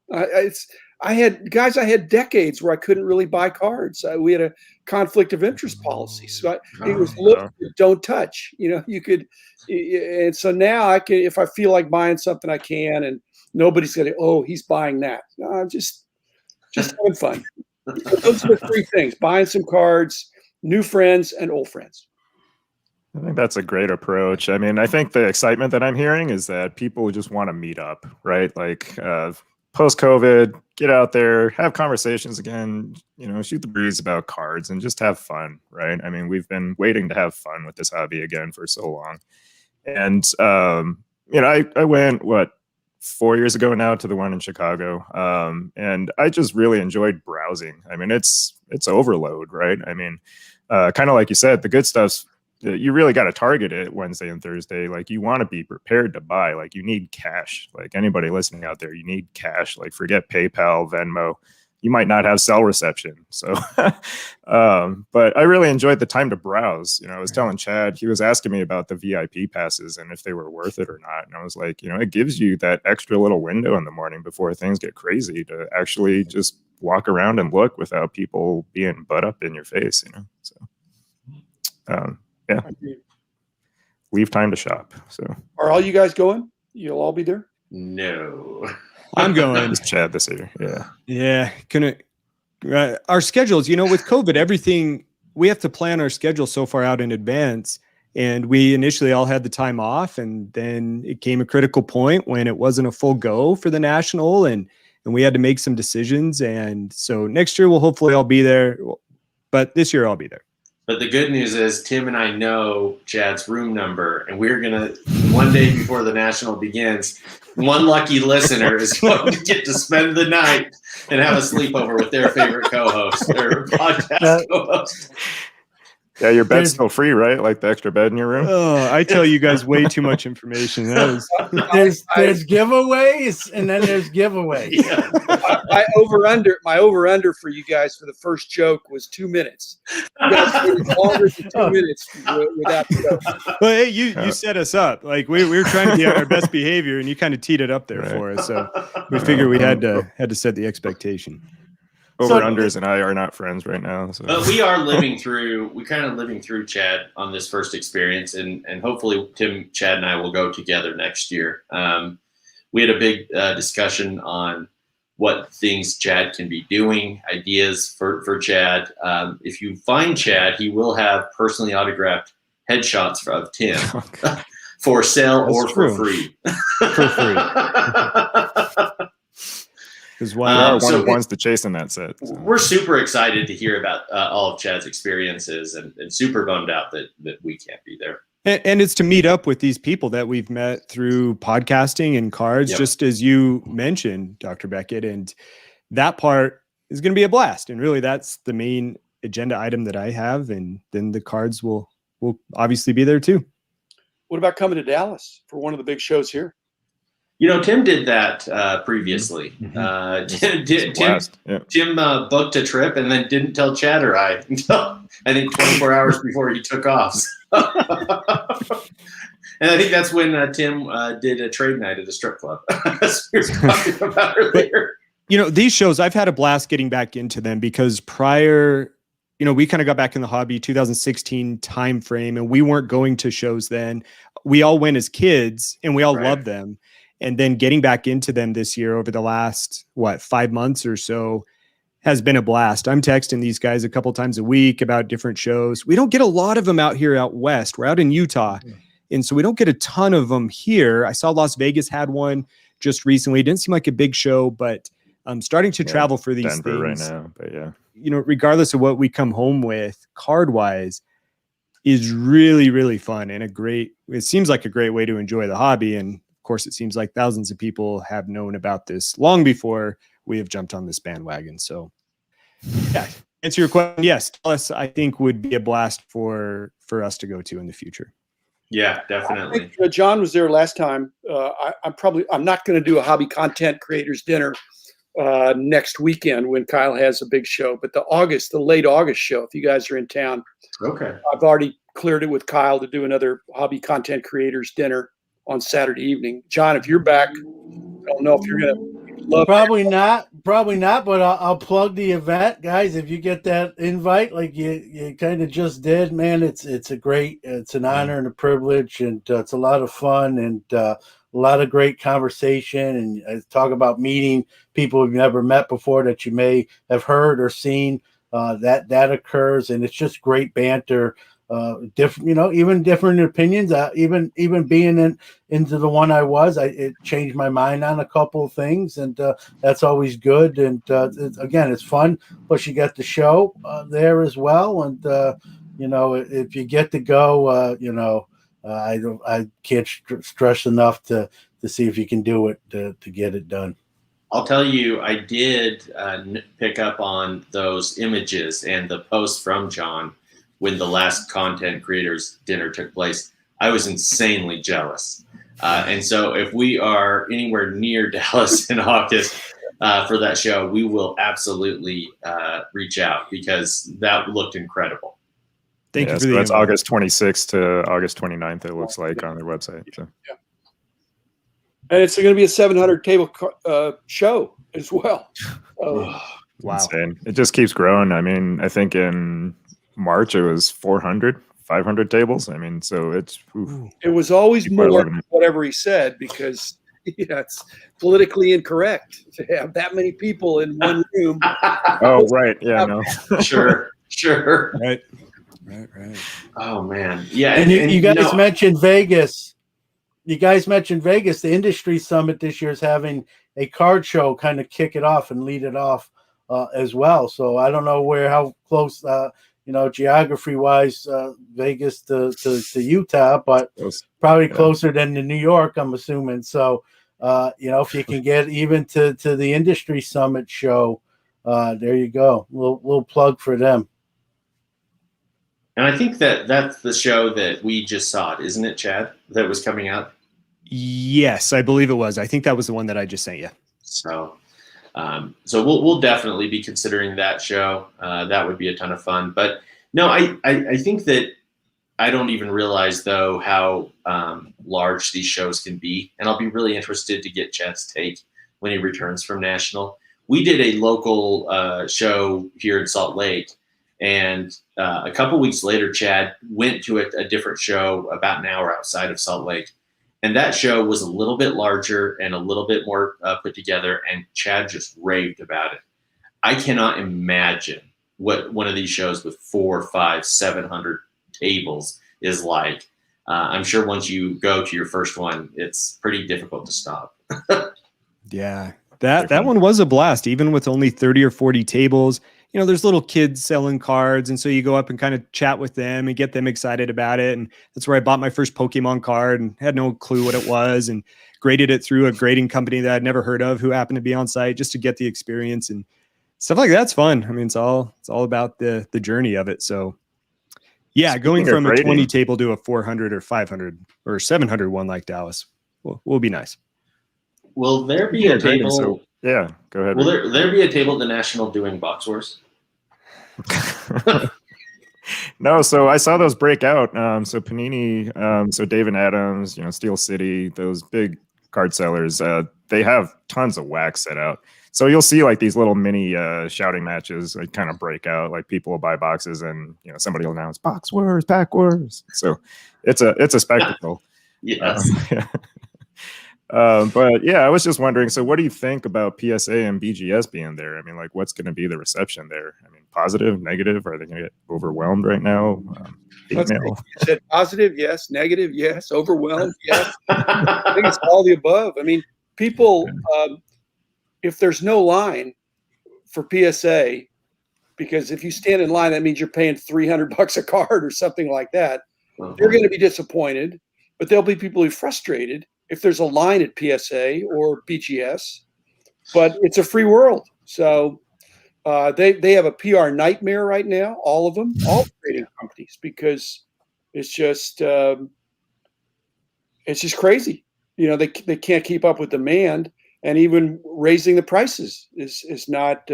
I had decades where I couldn't really buy cards. We had a conflict of interest policy. So it was look, don't touch, you could. And so now I can, if I feel like buying something, I can, and nobody's going to, oh, he's buying that. No, I'm just having fun. So those are the three things: buying some cards, new friends, and old friends. I think that's a great approach. I mean, I think the excitement that I'm hearing is that people just want to meet up, right? Like post-COVID, get out there, have conversations again, shoot the breeze about cards and just have fun, right? I mean, we've been waiting to have fun with this hobby again for so long. And, I went, 4 years ago now to the one in Chicago. And I just really enjoyed browsing. I mean, it's overload, right? I mean, kind of like you said, the good stuff's, you really got to target it Wednesday and Thursday. Like, you want to be prepared to buy. Like, you need cash. Like, anybody listening out there, you need cash. Like, forget PayPal, Venmo. You might not have cell reception. So, but I really enjoyed the time to browse. I was telling Chad, he was asking me about the VIP passes and if they were worth it or not. And I was like, it gives you that extra little window in the morning before things get crazy to actually just walk around and look without people being butt up in your face, So, yeah. Leave time to shop. So, are all you guys going? You'll all be there? No. I'm going. It's Chad this year. Yeah. Yeah. Our schedules, with COVID, everything, we have to plan our schedule so far out in advance. And we initially all had the time off, and then it came a critical point when it wasn't a full go for the national, and we had to make some decisions. And so next year we'll hopefully all be there, but this year I'll be there. But the good news is Tim and I know Chad's room number, and we're going to, one day before the national begins, one lucky listener is going to get to spend the night and have a sleepover with their favorite co-host, their podcast co-host. Yeah, your bed's still free, right? Like the extra bed in your room? Oh, I tell you guys way too much information. There's giveaways, and then there's giveaways. Yeah. My over-under for you guys for the first joke was 2 minutes. You guys went longer than 2 minutes without the joke. Well, hey, you set us up. Like we were trying to be our best behavior, and you kind of teed it up there for us. So we figured we had to set the expectation. Over-unders and I are not friends right now. So. But we are living through Chad on this first experience, and hopefully Tim, Chad, and I will go together next year. We had a big discussion on what things Chad can be doing, ideas for Chad. If you find Chad, he will have personally autographed headshots of Tim for sale or for free. For free. Because one's to chase in that set. So. We're super excited to hear about all of Chad's experiences, and super bummed out that we can't be there. And it's to meet up with these people that we've met through podcasting and cards, just as you mentioned, Dr. Beckett. And that part is going to be a blast. And really, that's the main agenda item that I have. And then the cards will obviously be there too. What about coming to Dallas for one of the big shows here? Tim did that previously. Tim booked a trip and then didn't tell Chad or I until I think 24 hours before he took off. And I think that's when Tim did a trade night at a strip club. As we were talking about earlier. But, these shows, I've had a blast getting back into them because prior, we kind of got back in the hobby 2016 timeframe, and we weren't going to shows then. We all went as kids and we all loved them. And then getting back into them this year over the last, 5 months or so has been a blast. I'm texting these guys a couple times a week about different shows. We don't get a lot of them out here out west. We're out in Utah. And so we don't get a ton of them here. I saw Las Vegas had one just recently. It didn't seem like a big show, but I'm starting to travel for these Denver things. Right now, but yeah. Regardless of what we come home with, card-wise, is really, really fun and it seems like a great way to enjoy the hobby. And of course, it seems like thousands of people have known about this long before we have jumped on this bandwagon. So, yeah, answer your question. Yes, Dallas, I think, would be a blast for us to go to in the future. Yeah, definitely. I think, John was there last time. I'm not going to do a hobby content creators dinner, next weekend when Kyle has a big show. But the late August show, if you guys are in town, Okay. I've already cleared it with Kyle to do another hobby content creators dinner on Saturday evening. John, if you're back, I don't know if you're going to love Probably not, but I'll plug the event, guys. If you get that invite, like you kind of just did, man, it's an honor and a privilege, and it's a lot of fun and a lot of great conversation, and talk about meeting people you've never met before that you may have heard or seen. That occurs, and it's just great banter. Different, even different opinions. Even being into the one I was, it changed my mind on a couple of things, and that's always good. And it's fun. Plus, you get the show there as well, and if you get to go, I can't stress enough to see if you can do it to get it done. I'll tell you, I did pick up on those images and the posts from John when the last content creators dinner took place. I was insanely jealous. And so if we are anywhere near Dallas in August for that show, we will absolutely reach out, because that looked incredible. Thank you for so the that's invite. August 26th to August 29th, it looks like, on their website. So. Yeah. And it's going to be a 700 table show as well. Wow. Insane. It just keeps growing. I mean, I think in March it was 400, 500 tables. I mean, so it's It was always People are more loving than it. whatever he said, because it's politically incorrect to have that many people in one room. oh right, yeah, no. Sure. Right. Oh man, yeah. And you guys mentioned Vegas. You guys mentioned Vegas. The industry summit this year is having a card show kind of kick it off and lead it off as well. So I don't know how close, geography wise, Vegas to Utah, but probably closer than to New York, I'm assuming. So, if you can get even to the industry summit show, there you go. We'll plug for them. And I think that's the show that we just saw, isn't it, Chad? That was coming out. Yes, I believe it was. I think that was the one that I just sent you. So we'll definitely be considering that show. That would be a ton of fun. But no, I think that I don't even realize though how large these shows can be, and I'll be really interested to get Chad's take when he returns from National. We did a local show here in Salt Lake. And a couple weeks later, Chad went to a different show about an hour outside of Salt Lake. And that show was a little bit larger and a little bit more put together. And Chad just raved about it. I cannot imagine what one of these shows with 400, 500, 700 tables is like. I'm sure once you go to your first one, it's pretty difficult to stop. Yeah, that one was a blast, even with only 30 or 40 tables. There's little kids selling cards. And so you go up and kind of chat with them and get them excited about it. And that's where I bought my first Pokemon card and had no clue what it was, and graded it through a grading company that I'd never heard of, who happened to be on site, just to get the experience. And stuff like that's fun. I mean, it's all about the journey of it. So yeah, going from a 20 table to a 400 or 500 or 700 one like Dallas will be nice. Will there be a table? Yeah, go ahead. Will there be a table at the National doing Box Wars? No, so I saw those break out. So Panini, so Dave and Adams, Steel City, those big card sellers, they have tons of wax set out. So you'll see like these little mini shouting matches like kind of break out. Like people will buy boxes, and somebody will announce Box Wars, Pack Wars. So it's a spectacle. Yes. But yeah, I was just wondering, so what do you think about PSA and BGS being there? I mean, like, what's going to be the reception there? I mean, positive, negative? Are they going to get overwhelmed right now? You said positive, yes. Negative, yes. Overwhelmed, yes. I think it's all the above. I mean, people, if there's no line for PSA, because if you stand in line, that means you're paying $300 a card or something like that. They're going to be disappointed, but there'll be people who are frustrated if there's a line at PSA or BGS, but it's a free world. So they have a PR nightmare right now, all of them, all trading companies, because it's just crazy. They can't keep up with demand. and even raising the prices is not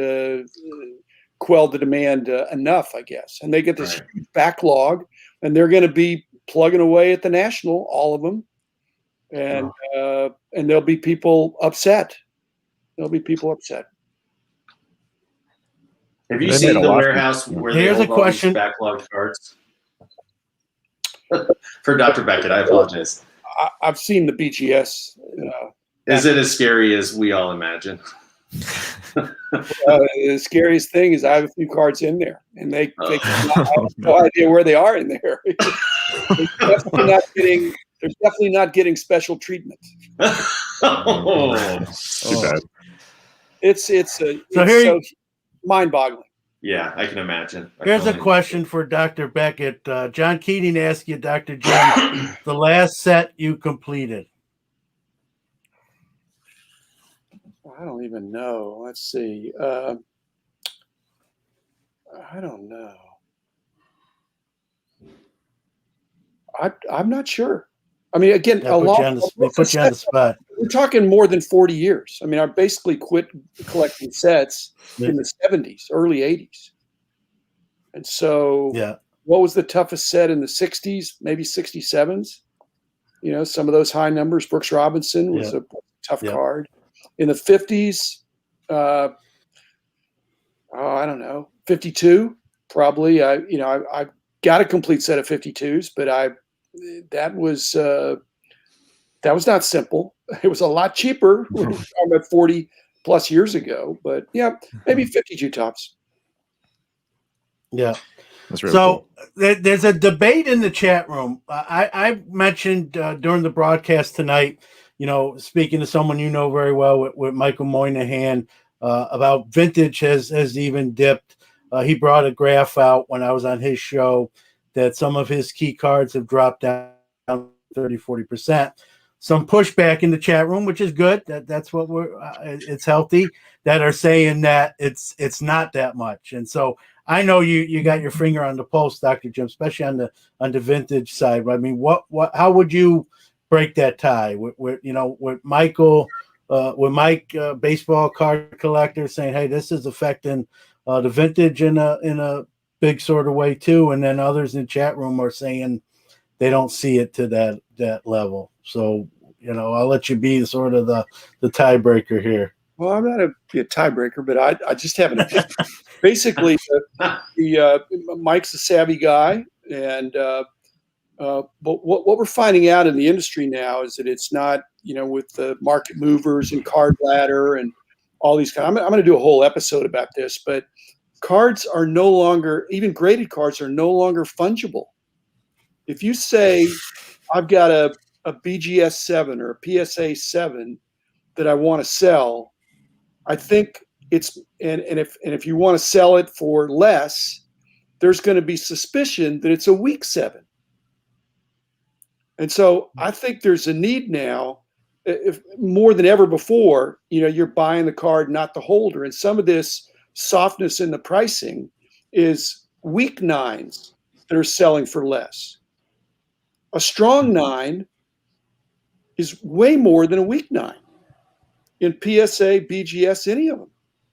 quelled the demand enough, I guess. And they get this huge backlog, and they're going to be plugging away at the National, all of them, and there'll be people upset. There'll be people upset. Have you They seen made a the lot of- warehouse where they Here's hold a all these question. backlogged cards? For Dr. Beckett, I apologize. I've seen the BGS. Is it as scary as we all imagine? The scariest thing is I have a few cards in there, and they I have no idea where they are in there. They're definitely not getting special treatment. Oh. Too bad. It's mind-boggling. Yeah, I can imagine. Here's a question for Dr. Beckett. John Keating asked you, Dr. Jim, the last set you completed. I don't even know. Let's see. I don't know. I'm not sure. I mean, again, They put you on the spot. We're talking more than 40 years. I mean, I basically quit collecting sets in the 70s, early 80s. And so what was the toughest set in the 60s, maybe 67s? You know, some of those high numbers. Brooks Robinson was a tough card. In the 50s, I don't know, 52, probably. I got a complete set of 52s, but that was not simple. It was a lot cheaper about 40 plus years ago, but maybe 52 tops. Yeah. That's really So cool. there's a debate in the chat room. I mentioned during the broadcast tonight, speaking to someone you know very well with Michael Moynihan about vintage has even dipped. He brought a graph out when I was on his show that some of his key cards have dropped down 30-40%. Some pushback in the chat room, which is good. That's what it's healthy, that are saying that it's not that much. And so I know you got your finger on the pulse, Dr. Jim, especially on the vintage side. I mean, how would you break that tie with Michael, with Mike, baseball card collector, saying, hey, this is affecting the vintage in a big sort of way too, and then others in the chat room are saying they don't see it to that level. So I'll let you be sort of the tiebreaker here. Well, I'm not a tiebreaker, but I just have an opinion. Basically, Mike's a savvy guy, and but what we're finding out in the industry now is that it's not, with the market movers and card ladder and all these kind. I'm going to do a whole episode about this, but cards are no longer, even graded cards are no longer fungible. If you say I've got a BGS 7 or a PSA 7 that I want to sell, I think it's and if you want to sell it for less, there's going to be suspicion that it's a weak 7. And so I think there's a need now, if more than ever before, you're buying the card, not the holder. And some of this softness in the pricing is weak 9s that are selling for less. A strong 9 is way more than a weak 9 in PSA, BGS, any of them.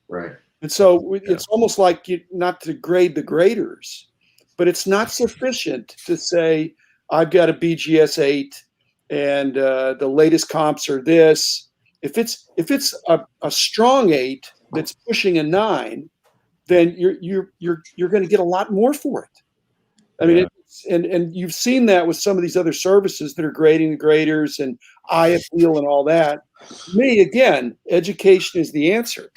Right. And so it's almost like not to grade the graders, but it's not sufficient to say I've got a BGS 8 and the latest comps are this. If it's a strong 8 that's pushing a 9, then you're going to get a lot more for it. I mean, and you've seen that with some of these other services that are grading the graders and eye appeal and all that. To me, again, education is the answer.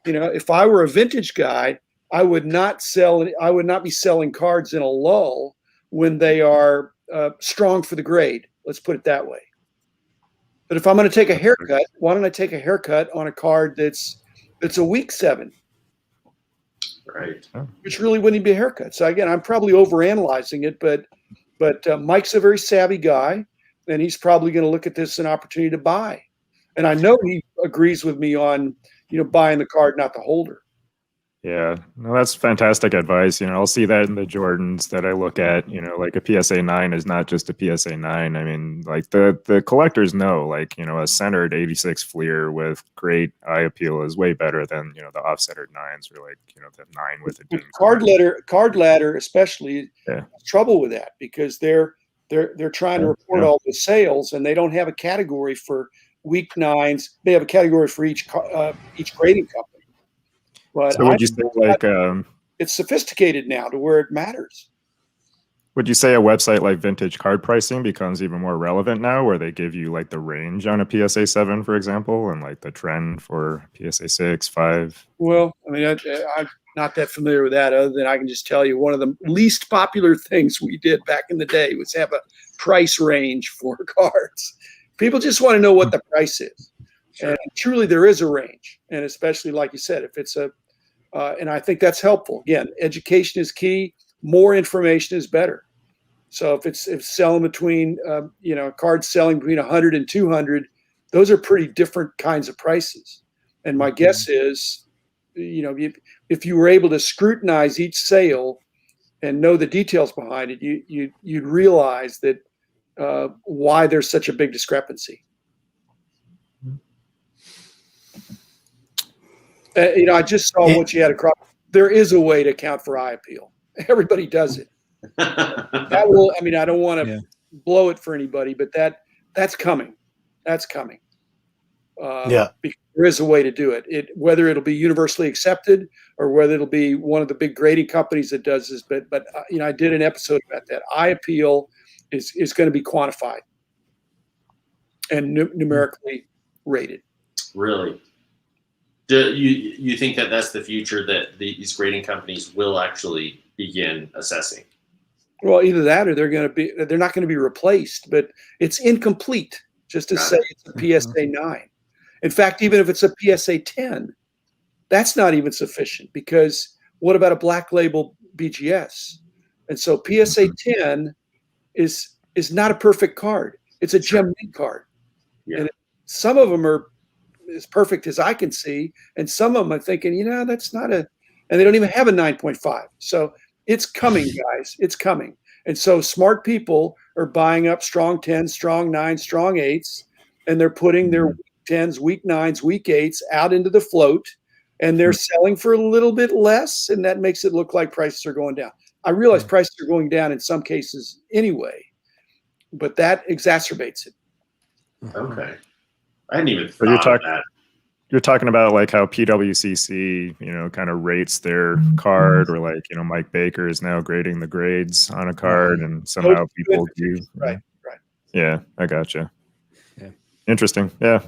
If I were a vintage guy, I would not be selling cards in a lull when they are strong for the grade. Let's put it that way. But if I'm going to take a haircut, why don't I take a haircut on a card that's a weak 7? Right. Which really wouldn't be a haircut. So again, I'm probably overanalyzing it, but Mike's a very savvy guy, and he's probably going to look at this as an opportunity to buy. And I know he agrees with me on buying the card, not the holder. Yeah, no, that's fantastic advice. I'll see that in the Jordans that I look at. Like a PSA 9 is not just a PSA 9. I mean, like the collectors know, like a centered 86 Fleer with great eye appeal is way better than the off-centered 9s, or like the 9 with a dim Card ladder especially Yeah. has trouble with that because they're trying to report all the sales and they don't have a category for weak 9s. They have a category for each grading company. But So would you say like it's sophisticated now to where it matters. would you say a website like Vintage Card Pricing becomes even more relevant now, where they give you like the range on a PSA 7, for example, and like the trend for PSA 6, 5? Well, I mean, I'm not that familiar with that, other than I can just tell you one of the least popular things we did back in the day was have a price range for cards. People just want to know what the price is. Sure. And truly there is a range. And especially, like you said, if it's and I think that's helpful. Again, education is key. More information is better. So if selling between, cards selling between 100 and 200, those are pretty different kinds of prices. And my guess is, if you were able to scrutinize each sale and know the details behind it, you'd realize that why there's such a big discrepancy. I just saw what you had across. There is a way to account for eye appeal. Everybody does it. That will. I mean, I don't want to blow it for anybody, but that's coming. That's coming. Because there is a way to do it. Whether it'll be universally accepted or whether it'll be one of the big grading companies that does this. But I did an episode about that. Eye appeal is going to be quantified and numerically rated. Really? Do you think that that's the future, that these grading companies will actually begin assessing? Well, either that or they're not going to be replaced, but it's incomplete just to say it's a PSA 9. In fact, even if it's a PSA 10, that's not even sufficient, because what about a black label BGS? And so PSA 10 is not a perfect card. It's a gem mint card. Yeah. And some of them are as perfect as I can see, and some of them I'm thinking, that's not and they don't even have a 9.5. So it's coming, guys. It's coming. And so smart people are buying up strong 10s, strong 9s, strong 8s, and they're putting their weak 10s, weak 9s, weak 8s out into the float, and they're selling for a little bit less, and that makes it look like prices are going down. I realize prices are going down in some cases anyway, but that exacerbates it. Okay. I hadn't even thought of that. You're talking about like how PWCC, kind of rates their card, or like, Mike Baker is now grading the grades on a card, and somehow people do. Right. Yeah, I gotcha. Yeah. Interesting. Yeah.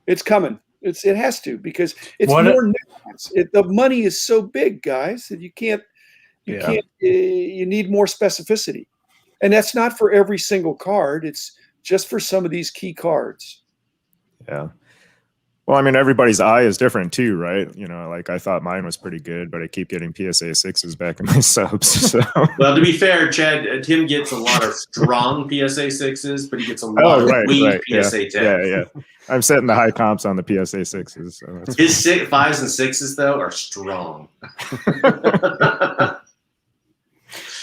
It's coming. It has to, because it's more nuance. The money is so big, guys, that you can't, you need more specificity. And that's not for every single card. It's just for some of these key cards. Yeah. Well, I mean, everybody's eye is different too, right? Like I thought mine was pretty good, but I keep getting PSA 6s back in my subs. So. Well, to be fair, Chad, Tim gets a lot of strong PSA 6s, but he gets a lot of weak PSA 10s. Yeah. I'm setting the high comps on the PSA 6s. So his 5s and 6s, though, are strong.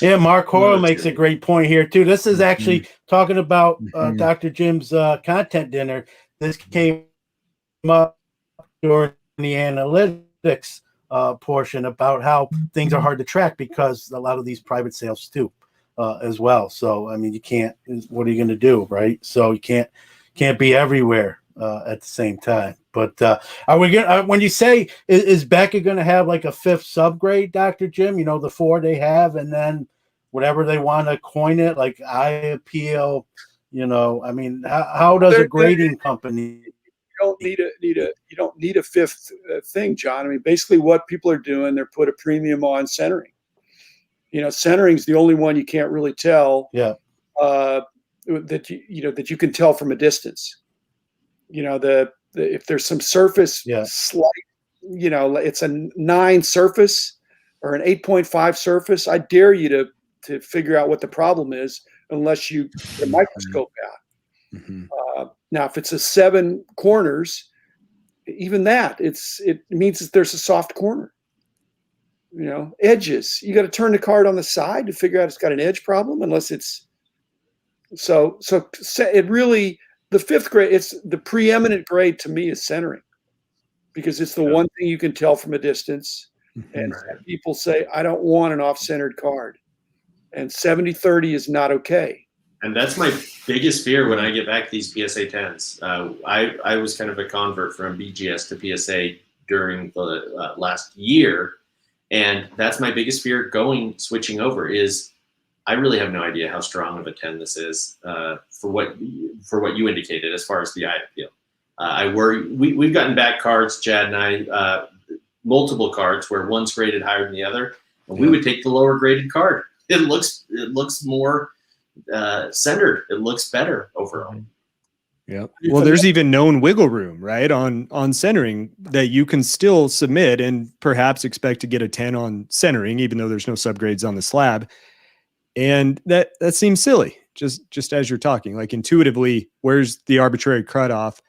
Yeah, Mark Horrell makes a great point here, too. This is actually talking about Dr. Jim's content dinner. This came up during the analytics portion about how things are hard to track because a lot of these private sales too as well. So, I mean, you can't, what are you going to do, right? So you can't be everywhere at the same time. But are we going when you say, is Becca going to have like a 5th subgrade, Dr. Jim, the 4 they have, and then whatever they want to coin it, like eye appeal, I mean, how does a grading company? You don't need a 5th thing, John. I mean, basically what people are doing, they're put a premium on centering. Centering is the only one you can't really tell. Yeah. That you can tell from a distance. If there's some surface slight, it's a 9 surface or an 8.5 surface, I dare you to figure out what the problem is, unless you get a microscope out. Mm-hmm. Now, if it's a 7 corners, even that, it means that there's a soft corner. edges. You got to turn the card on the side to figure out it's got an edge problem, unless it's so it really, the fifth grade, it's the preeminent grade to me is centering, because it's the one thing you can tell from a distance. And some people say, I don't want an off-centered card. And 70-30 is not okay. And that's my biggest fear when I get back these PSA 10s. I was kind of a convert from BGS to PSA during the last year. And that's my biggest fear switching over is I really have no idea how strong of a 10 this is for what you indicated as far as the eye appeal. I worry. We've gotten back cards, Chad and I, multiple cards where one's graded higher than the other, and we would take the lower graded card. It looks more centered. It looks better overall. Yeah. Well, there's even known wiggle room, right, on centering that you can still submit and perhaps expect to get a 10 on centering, even though there's no subgrades on the slab. And that seems silly, just as you're talking. Like intuitively, where's the arbitrary cutoff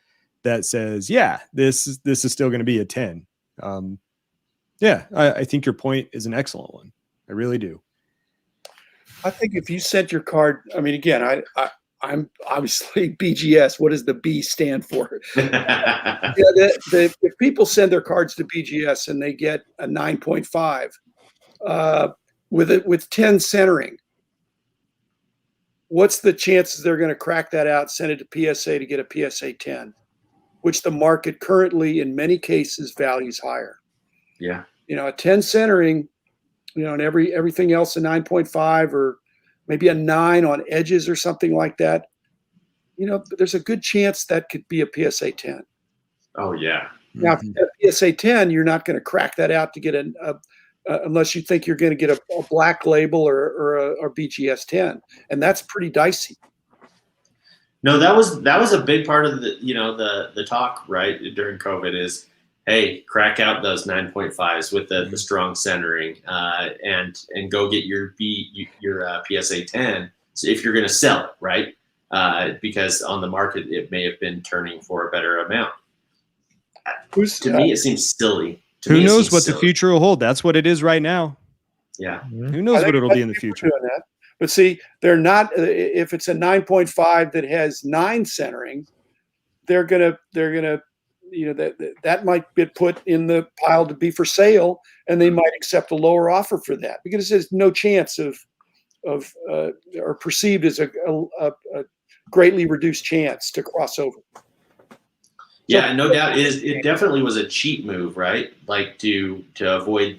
that says, yeah, this is still going to be a 10? I think your point is an excellent one. I really do. I think if you sent your card, I mean, again, I'm obviously BGS. What does the B stand for? If people send their cards to BGS and they get a 9.5 with 10 centering, what's the chances they're going to crack that out, send it to PSA to get a PSA 10, which the market currently in many cases values higher? Yeah. A 10 centering, and everything else a 9.5 or maybe a 9 on edges or something like that. There's a good chance that could be a PSA 10. Oh yeah. Now, if you get a PSA 10, you're not going to crack that out to get unless you think you're going to get a black label or a BGS 10, and that's pretty dicey. No, that was a big part of the talk right during COVID is, hey, crack out those 9.5s with the strong centering, and go get your PSA 10. So if you're going to sell it, right? Because on the market it may have been turning for a better amount. To me, it seems silly. Who knows what the future will hold? That's what it is right now. Yeah. Who knows what it'll be in the future? But see, they're not. If it's a 9.5 that has 9 centering, they're gonna that might get put in the pile to be for sale, and they might accept a lower offer for that because there's no chance of or perceived as a greatly reduced chance to cross over. Yeah, no doubt. It definitely was a cheap move, right? Like to avoid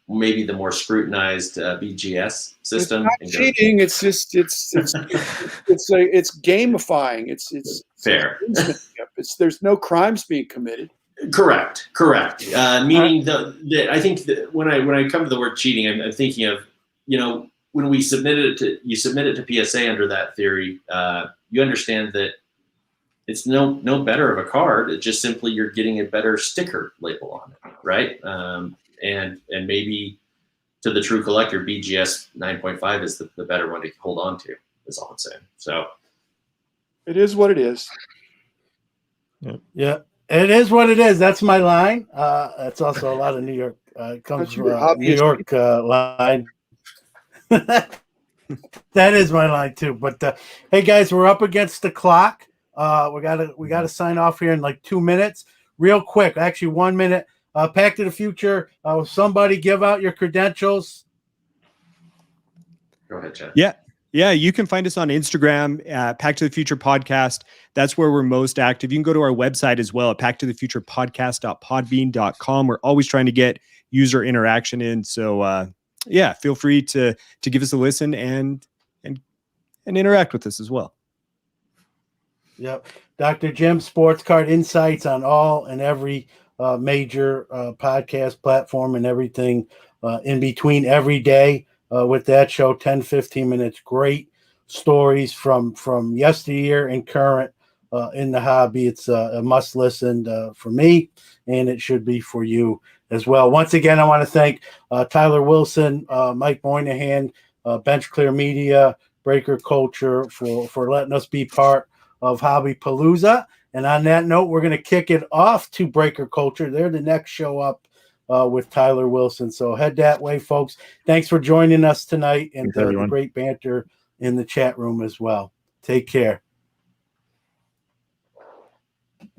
maybe the more scrutinized BGS system. It's not cheating. It's just it's gamifying. It's fair. There's no crimes being committed. Correct. Meaning I think that when I come to the word cheating, I'm thinking of when we submit it to PSA under that theory, you understand that it's no better of a card. It's just simply you're getting a better sticker label on it, right? And maybe to the true collector, BGS 9.5 is the better one to hold on to. Is all I'm saying. So it is what it is. Yeah, it is what it is. That's my line. That's also a lot of New York. Comes from New York line. That is my line too. But hey, guys, we're up against the clock. We gotta sign off here in like 2 minutes, real quick. Actually, 1 minute. Pack to the Future. Somebody give out your credentials. Go ahead, Chad. Yeah. You can find us on Instagram at Pack to the Future Podcast. That's where we're most active. You can go to our website as well at packtothefuturepodcast.podbean.com. We're always trying to get user interaction in. So feel free to give us a listen and interact with us as well. Yep. Dr. Jim, Sports Card Insights on all and every major podcast platform and everything in between every day with that show, 10, 15 minutes. Great stories from yesteryear and current in the hobby. It's a must listen for me, and it should be for you as well. Once again, I want to thank Tyler Wilson, Mike Moynihan, Bench Clear Media, Breaker Culture for letting us be part of Hobbypalooza. And on that note, we're going to kick it off to Breaker Culture. They're the next show up with Tyler Wilson. So head that way, folks. Thanks for joining us tonight, and Thanks, the everyone. great banter in the chat room as well. Take care.